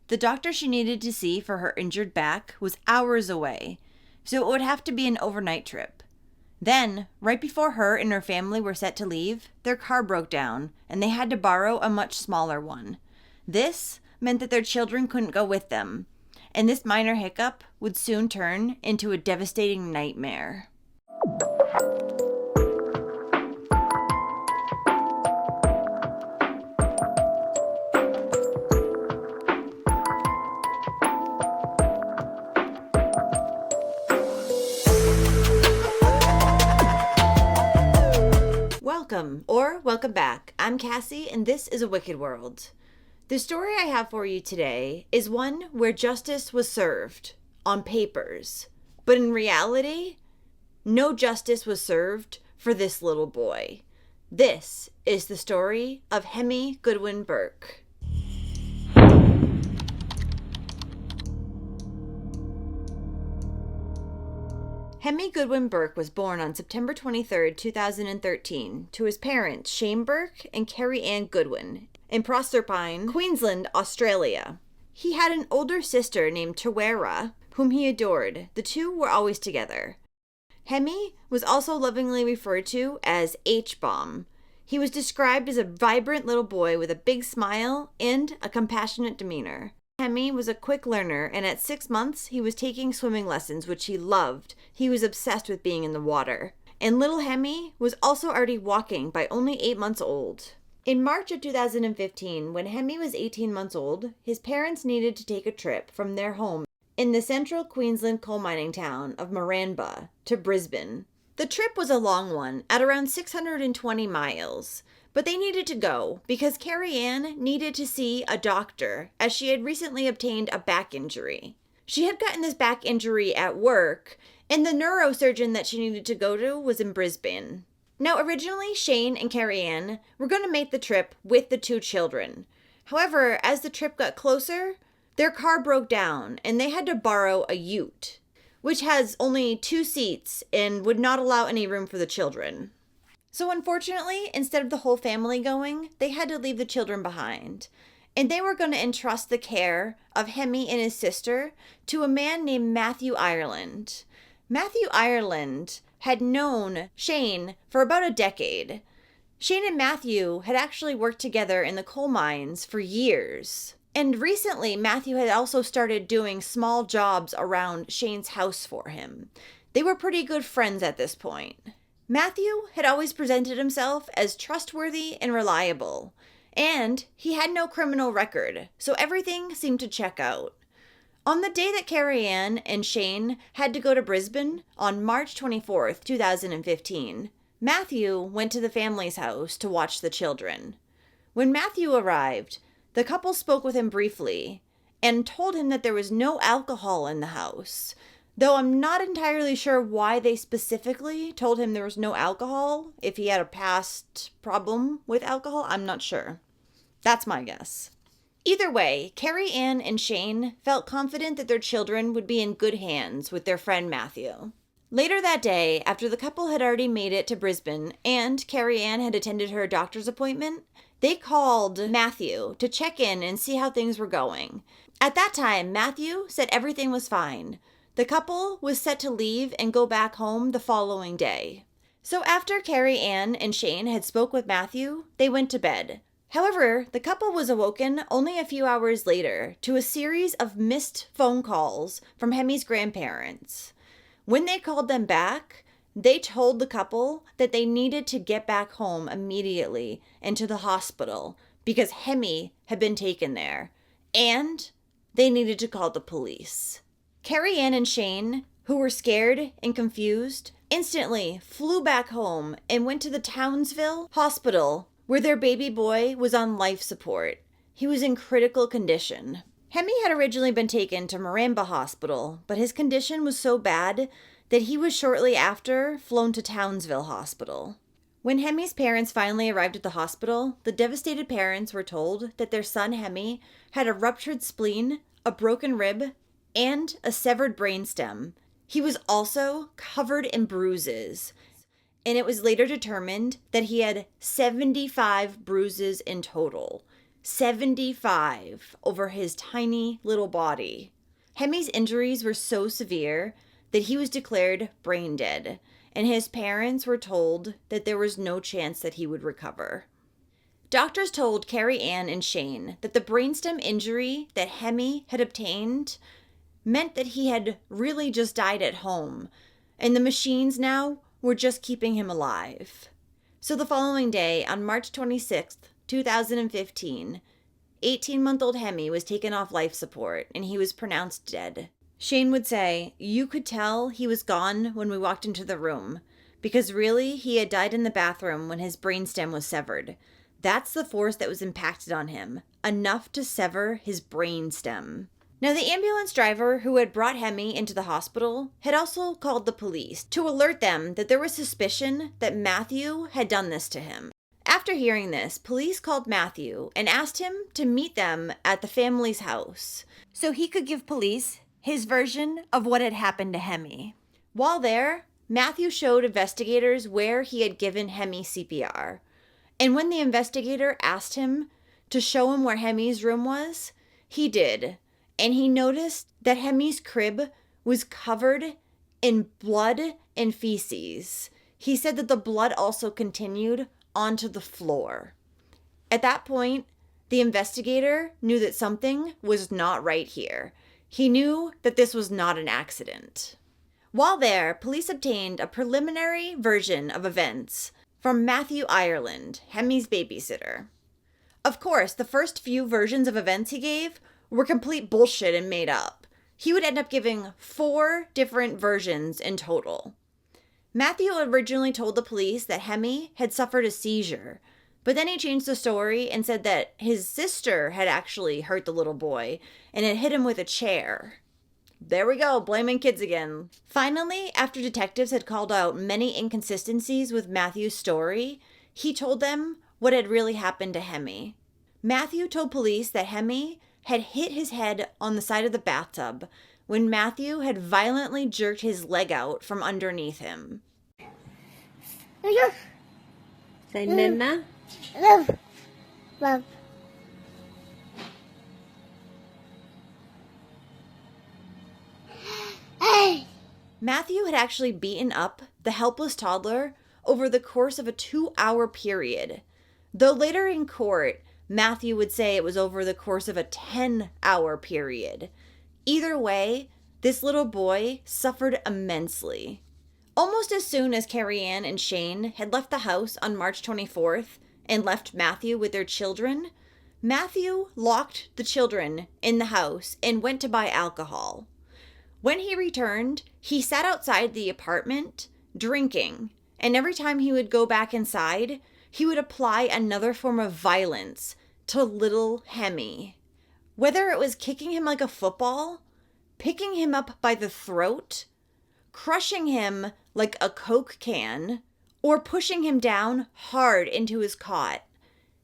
The doctor she needed to see for her injured back was hours away, so it would have to be an overnight trip. Then, right before her and her family were set to leave, their car broke down, and they had to borrow a much smaller one. This meant that their children couldn't go with them, and this minor hiccup would soon turn into a devastating nightmare. Welcome back. I'm Cassie, and this is A Wicked World. The story I have for you today is one where justice was served on papers, but in reality, no justice was served for this little boy. This is the story of Hemi Goodwin Burke. Hemi Goodwin Burke was born on September 23, 2013, to his parents Shane Burke and Carrie Ann Goodwin in Proserpine, Queensland, Australia. He had an older sister named Tawera, whom he adored. The two were always together. Hemi was also lovingly referred to as H-Bomb. He was described as a vibrant little boy with a big smile and a compassionate demeanor. Hemi was a quick learner, and at 6 months, he was taking swimming lessons, which he loved. He was obsessed with being in the water. And little Hemi was also already walking by only 8 months old. In March of 2015, when Hemi was 18 months old, his parents needed to take a trip from their home in the central Queensland coal mining town of Moranbah to Brisbane. The trip was a long one, at around 620 miles. But they needed to go because Carrie Ann needed to see a doctor as she had recently obtained a back injury. She had gotten this back injury at work, and the neurosurgeon that she needed to go to was in Brisbane. Now, originally, Shane and Carrie Ann were going to make the trip with the two children. However, as the trip got closer, their car broke down and they had to borrow a ute, which has only 2 seats and would not allow any room for the children. So unfortunately, instead of the whole family going, they had to leave the children behind. And they were going to entrust the care of Hemi and his sister to a man named Matthew Ireland. Matthew Ireland had known Shane for about a decade. Shane and Matthew had actually worked together in the coal mines for years. And recently, Matthew had also started doing small jobs around Shane's house for him. They were pretty good friends at this point. Matthew had always presented himself as trustworthy and reliable, and he had no criminal record, so everything seemed to check out. On the day that Carrie Ann and Shane had to go to Brisbane, on March 24th, 2015, Matthew went to the family's house to watch the children. When Matthew arrived, the couple spoke with him briefly and told him that there was no alcohol in the house. Though I'm not entirely sure why they specifically told him there was no alcohol. If he had a past problem with alcohol, I'm not sure. That's my guess. Either way, Carrie Ann and Shane felt confident that their children would be in good hands with their friend Matthew. Later that day, after the couple had already made it to Brisbane and Carrie Ann had attended her doctor's appointment, they called Matthew to check in and see how things were going. At that time, Matthew said everything was fine. The couple was set to leave and go back home the following day. So after Carrie Ann and Shane had spoke with Matthew, they went to bed. However, the couple was awoken only a few hours later to a series of missed phone calls from Hemi's grandparents. When they called them back, they told the couple that they needed to get back home immediately and to the hospital because Hemi had been taken there, and they needed to call the police. Carrie Ann and Shane, who were scared and confused, instantly flew back home and went to the Townsville hospital where their baby boy was on life support. He was in critical condition. Hemi had originally been taken to Moranbah Hospital, but his condition was so bad that he was shortly after flown to Townsville Hospital. When Hemi's parents finally arrived at the hospital, the devastated parents were told that their son Hemi had a ruptured spleen, a broken rib, and a severed brainstem. He was also covered in bruises, and it was later determined that he had 75 bruises in total. 75 over his tiny little body. Hemi's injuries were so severe that he was declared brain dead, and his parents were told that there was no chance that he would recover. Doctors told Carrie Ann and Shane that the brainstem injury that Hemi had obtained meant that he had really just died at home, and the machines now were just keeping him alive. So the following day, on March 26th, 2015, 18-month-old Hemi was taken off life support and he was pronounced dead. Shane would say, "You could tell he was gone when we walked into the room, because really he had died in the bathroom when his brainstem was severed. That's the force that was impacted on him, enough to sever his brainstem." Now, the ambulance driver who had brought Hemi into the hospital had also called the police to alert them that there was suspicion that Matthew had done this to him. After hearing this, police called Matthew and asked him to meet them at the family's house so he could give police his version of what had happened to Hemi. While there, Matthew showed investigators where he had given Hemi CPR. And when the investigator asked him to show him where Hemi's room was, he did. And he noticed that Hemi's crib was covered in blood and feces. He said that the blood also continued onto the floor. At that point, the investigator knew that something was not right here. He knew that this was not an accident. While there, police obtained a preliminary version of events from Matthew Ireland, Hemi's babysitter. Of course, the first few versions of events he gave were complete bullshit and made up. He would end up giving 4 different versions in total. Matthew originally told the police that Hemi had suffered a seizure, but then he changed the story and said that his sister had actually hurt the little boy and had hit him with a chair. There we go, blaming kids again. Finally, after detectives had called out many inconsistencies with Matthew's story, he told them what had really happened to Hemi. Matthew told police that Hemi had hit his head on the side of the bathtub when Matthew had violently jerked his leg out from underneath him. Say Nana. Love. Matthew had actually beaten up the helpless toddler over the course of a 2-hour period, though later in court, Matthew would say it was over the course of a 10-hour period. Either way, this little boy suffered immensely. Almost as soon as Carrie Ann and Shane had left the house on March 24th and left Matthew with their children, Matthew locked the children in the house and went to buy alcohol. When he returned, he sat outside the apartment drinking, and every time he would go back inside, he would apply another form of violence to little Hemi. Whether it was kicking him like a football, picking him up by the throat, crushing him like a Coke can, or pushing him down hard into his cot.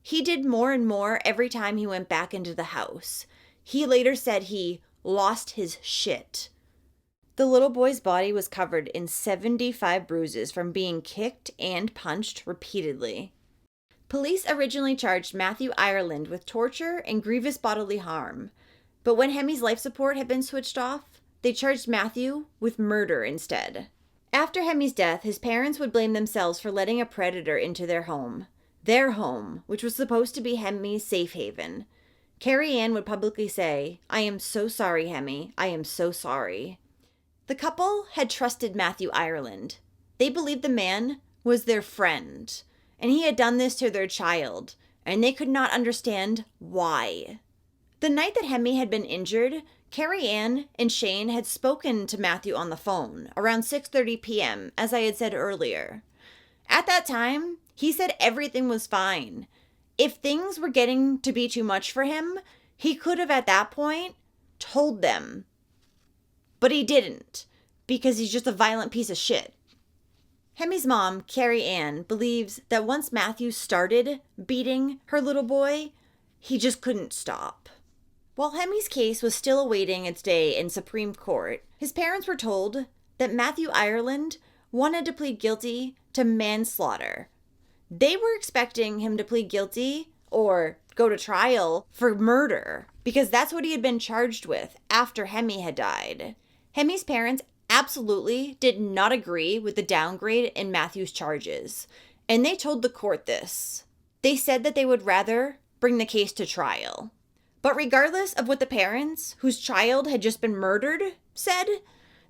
He did more and more every time he went back into the house. He later said he lost his shit. The little boy's body was covered in 75 bruises from being kicked and punched repeatedly. Police originally charged Matthew Ireland with torture and grievous bodily harm, but when Hemi's life support had been switched off, they charged Matthew with murder instead. After Hemi's death, his parents would blame themselves for letting a predator into their home, which was supposed to be Hemi's safe haven. Carrie Ann would publicly say, "I am so sorry, Hemi. I am so sorry." The couple had trusted Matthew Ireland. They believed the man was their friend, and he had done this to their child, and they could not understand why. The night that Hemi had been injured, Carrie Ann and Shane had spoken to Matthew on the phone around 6:30 p.m., as I had said earlier. At that time, he said everything was fine. If things were getting to be too much for him, he could have at that point told them. But he didn't, because he's just a violent piece of shit. Hemi's mom, Carrie Ann, believes that once Matthew started beating her little boy, he just couldn't stop. While Hemi's case was still awaiting its day in Supreme Court, his parents were told that Matthew Ireland wanted to plead guilty to manslaughter. They were expecting him to plead guilty or go to trial for murder, because that's what he had been charged with after Hemi had died. Hemi's parents absolutely did not agree with the downgrade in Matthew's charges, and they told the court this. They said that they would rather bring the case to trial. But regardless of what the parents, whose child had just been murdered, said,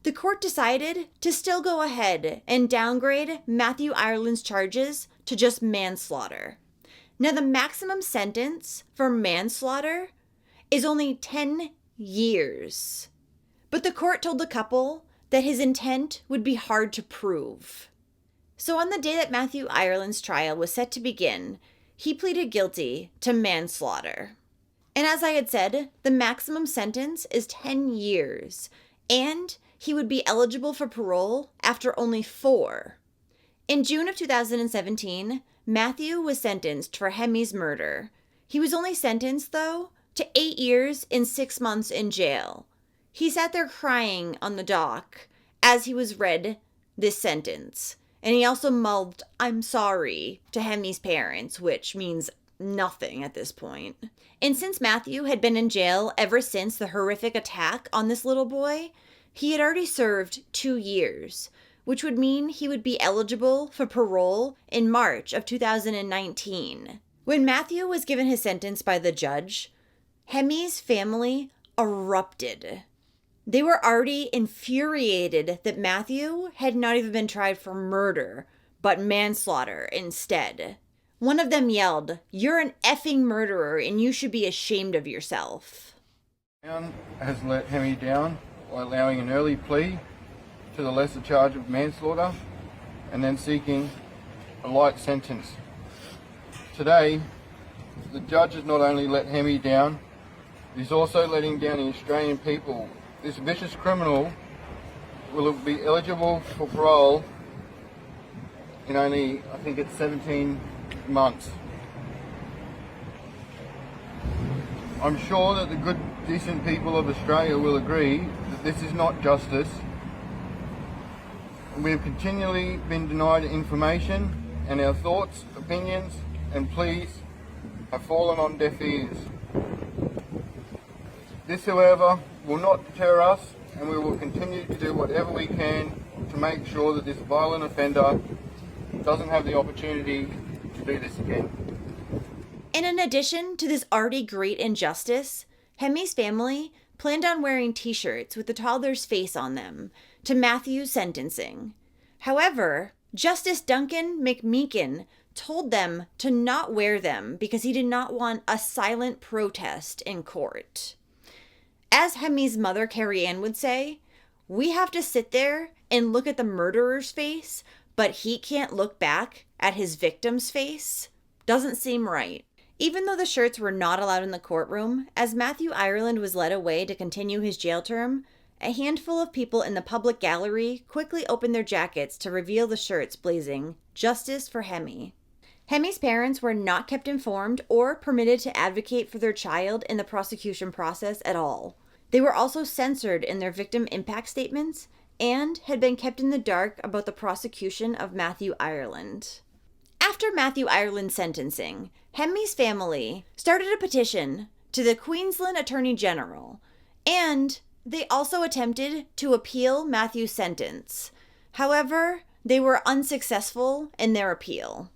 the court decided to still go ahead and downgrade Matthew Ireland's charges to just manslaughter. Now, the maximum sentence for manslaughter is only 10 years. But the court told the couple that his intent would be hard to prove. So on the day that Matthew Ireland's trial was set to begin, he pleaded guilty to manslaughter. And as I had said, the maximum sentence is 10 years, and he would be eligible for parole after only 4. In June of 2017, Matthew was sentenced for Hemi's murder. He was only sentenced, though, to 8 years and 6 months in jail. He sat there crying on the dock as he was read this sentence. And he also mouthed, "I'm sorry," to Hemi's parents, which means nothing at this point. And since Matthew had been in jail ever since the horrific attack on this little boy, he had already served 2 years, which would mean he would be eligible for parole in March of 2019. When Matthew was given his sentence by the judge, Hemi's family erupted. They were already infuriated that Matthew had not even been tried for murder, but manslaughter instead. One of them yelled, "You're an effing murderer and you should be ashamed of yourself." Crown has let Hemi down by allowing an early plea to the lesser charge of manslaughter and then seeking a light sentence. Today, the judge has not only let Hemi down, he's also letting down the Australian people. This vicious criminal will be eligible for parole in only, I think it's 17 months. I'm sure that the good, decent people of Australia will agree that this is not justice. We have continually been denied information, and our thoughts, opinions, and pleas have fallen on deaf ears. This, however, will not deter us, and we will continue to do whatever we can to make sure that this violent offender doesn't have the opportunity to do this again. And in addition to this already great injustice, Hemi's family planned on wearing t-shirts with the toddler's face on them to Matthew's sentencing. However, Justice Duncan McMeekin told them to not wear them because he did not want a silent protest in court. As Hemi's mother, Carrie Ann, would say, "We have to sit there and look at the murderer's face, but he can't look back at his victim's face. Doesn't seem right." Even though the shirts were not allowed in the courtroom, as Matthew Ireland was led away to continue his jail term, a handful of people in the public gallery quickly opened their jackets to reveal the shirts blazing, "Justice for Hemi." Hemi's parents were not kept informed or permitted to advocate for their child in the prosecution process at all. They were also censored in their victim impact statements and had been kept in the dark about the prosecution of Matthew Ireland. After Matthew Ireland's sentencing, Hemi's family started a petition to the Queensland Attorney General, and they also attempted to appeal Matthew's sentence. However, they were unsuccessful in their appeal.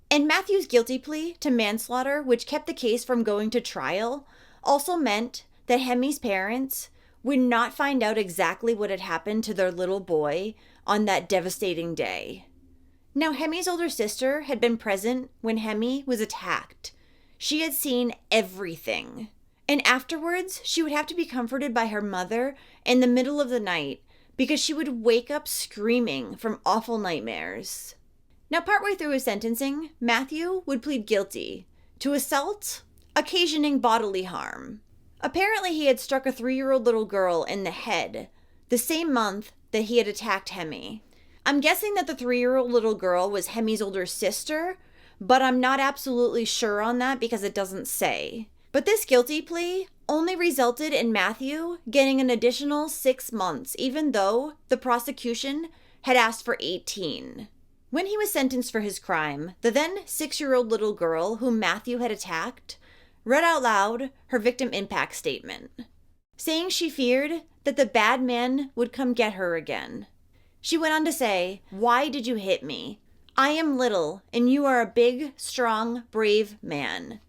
And Matthew's guilty plea to manslaughter, which kept the case from going to trial, also meant that Hemi's parents would not find out exactly what had happened to their little boy on that devastating day. Now, Hemi's older sister had been present when Hemi was attacked. She had seen everything. And afterwards, she would have to be comforted by her mother in the middle of the night because she would wake up screaming from awful nightmares. Now, partway through his sentencing, Matthew would plead guilty to assault, occasioning bodily harm. Apparently, he had struck a 3-year-old little girl in the head the same month that he had attacked Hemi. I'm guessing that the 3-year-old little girl was Hemi's older sister, but I'm not absolutely sure on that because it doesn't say. But this guilty plea only resulted in Matthew getting an additional 6 months, even though the prosecution had asked for 18. When he was sentenced for his crime, the then 6-year-old little girl whom Matthew had attacked read out loud her victim impact statement, saying she feared that the bad man would come get her again. She went on to say, "Why did you hit me? I am little, and you are a big, strong, brave man."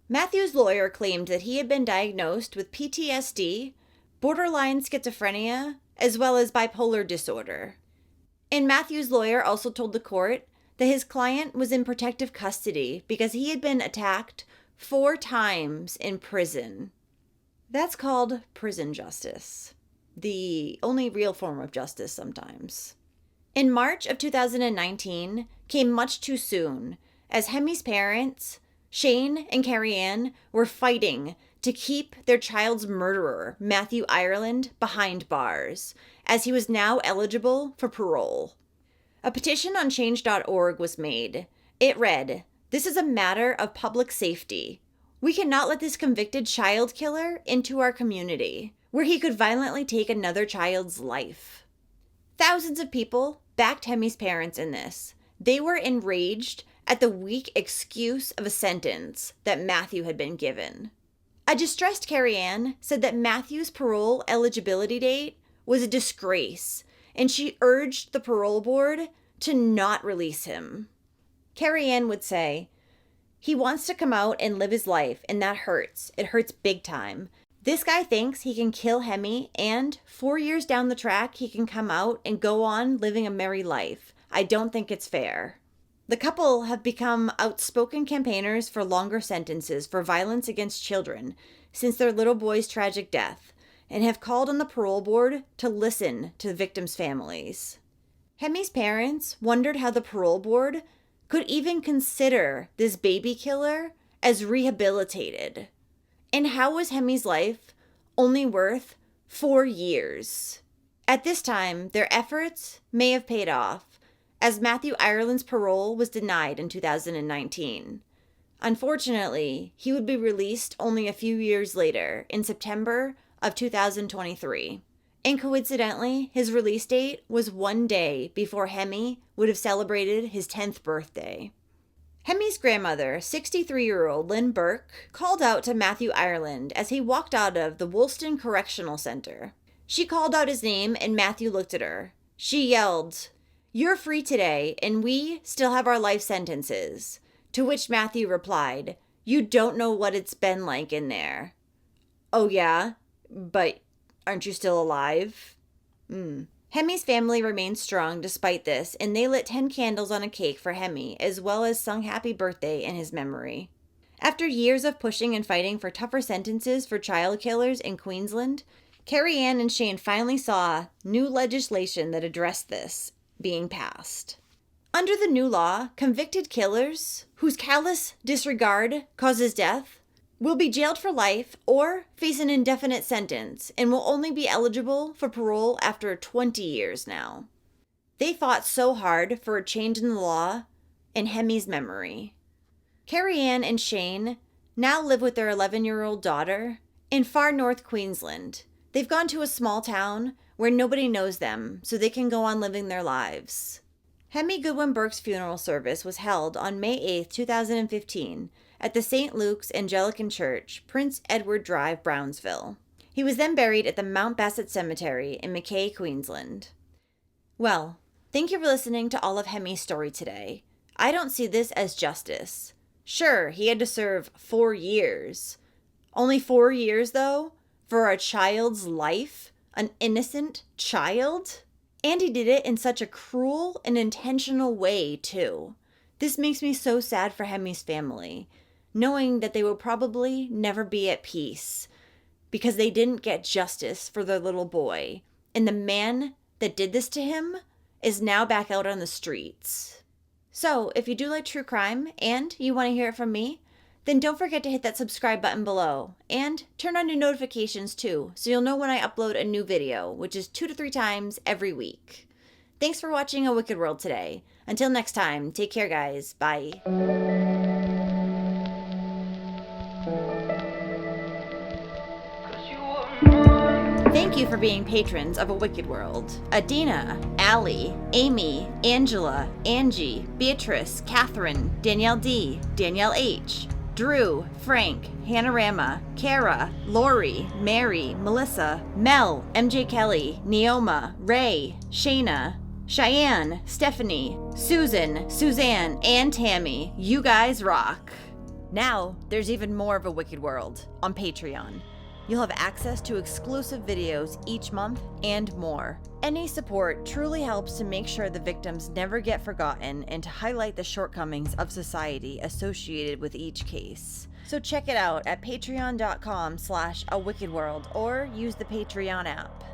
Matthew's lawyer claimed that he had been diagnosed with PTSD, borderline schizophrenia, as well as bipolar disorder. And Matthew's lawyer also told the court that his client was in protective custody because he had been attacked 4 times in prison. That's called prison justice, the only real form of justice sometimes. In March of 2019 came much too soon, as Hemi's parents, Shane and Carrie Ann, were fighting to keep their child's murderer, Matthew Ireland, behind bars, as he was now eligible for parole. A petition on change.org was made. It read, "This is a matter of public safety. We cannot let this convicted child killer into our community, where he could violently take another child's life." Thousands of people backed Hemi's parents in this. They were enraged at the weak excuse of a sentence that Matthew had been given. A distressed Carrie Ann said that Matthew's parole eligibility date was a disgrace, and she urged the parole board to not release him. Carrie Ann would say, "He wants to come out and live his life, and that hurts. It hurts big time. This guy thinks he can kill Hemi, and 4 years down the track, he can come out and go on living a merry life. I don't think it's fair." The couple have become outspoken campaigners for longer sentences for violence against children since their little boy's tragic death, and have called on the parole board to listen to the victims' families. Hemi's parents wondered how the parole board could even consider this baby killer as rehabilitated. And how was Hemi's life only worth 4 years? At this time, their efforts may have paid off, as Matthew Ireland's parole was denied in 2019. Unfortunately, he would be released only a few years later, in September of 2023. And coincidentally, his release date was 1 day before Hemi would have celebrated his 10th birthday. Hemi's grandmother, 63-year-old Lynn Burke, called out to Matthew Ireland as he walked out of the Woolston Correctional Center. She called out his name and Matthew looked at her. She yelled, "You're free today, and we still have our life sentences." To which Matthew replied, "You don't know what it's been like in there." "Oh yeah? But aren't you still alive?" Hemi's family remained strong despite this, and they lit 10 candles on a cake for Hemi, as well as sung happy birthday in his memory. After years of pushing and fighting for tougher sentences for child killers in Queensland, Carrie Ann and Shane finally saw new legislation that addressed this being passed. Under the new law, convicted killers whose callous disregard causes death will be jailed for life or face an indefinite sentence and will only be eligible for parole after 20 years now. They fought so hard for a change in the law in Hemi's memory. Carrie Ann and Shane now live with their 11-year-old daughter in far north Queensland. They've gone to a small town where nobody knows them, so they can go on living their lives. Hemi Goodwin Burke's funeral service was held on May 8, 2015, at the St. Luke's Anglican Church, Prince Edward Drive, Brownsville. He was then buried at the Mount Bassett Cemetery in Mackay, Queensland. Well, thank you for listening to all of Hemi's story today. I don't see this as justice. Sure, he had to serve 4 years. Only 4 years, though, for a child's life? An innocent child? And he did it in such a cruel and intentional way, too. This makes me so sad for Hemi's family, knowing that they will probably never be at peace because they didn't get justice for their little boy. And the man that did this to him is now back out on the streets. So, if you do like true crime and you want to hear it from me, then don't forget to hit that subscribe button below and turn on your notifications too, so you'll know when I upload a new video, which is 2 to 3 times every week. Thanks for watching A Wicked World today. Until next time, take care guys. Bye. 'Cause you were mine. Thank you for being patrons of A Wicked World. Adina, Allie, Amy, Angela, Angie, Beatrice, Catherine, Danielle D, Danielle H, Drew, Frank, Hanorama, Kara, Lori, Mary, Melissa, Mel, MJ Kelly, Neoma, Ray, Shayna, Cheyenne, Stephanie, Susan, Suzanne, and Tammy. You guys rock. Now, there's even more of A Wicked World on Patreon. You'll have access to exclusive videos each month and more. Any support truly helps to make sure the victims never get forgotten and to highlight the shortcomings of society associated with each case. So check it out at patreon.com/awickedworld or use the Patreon app.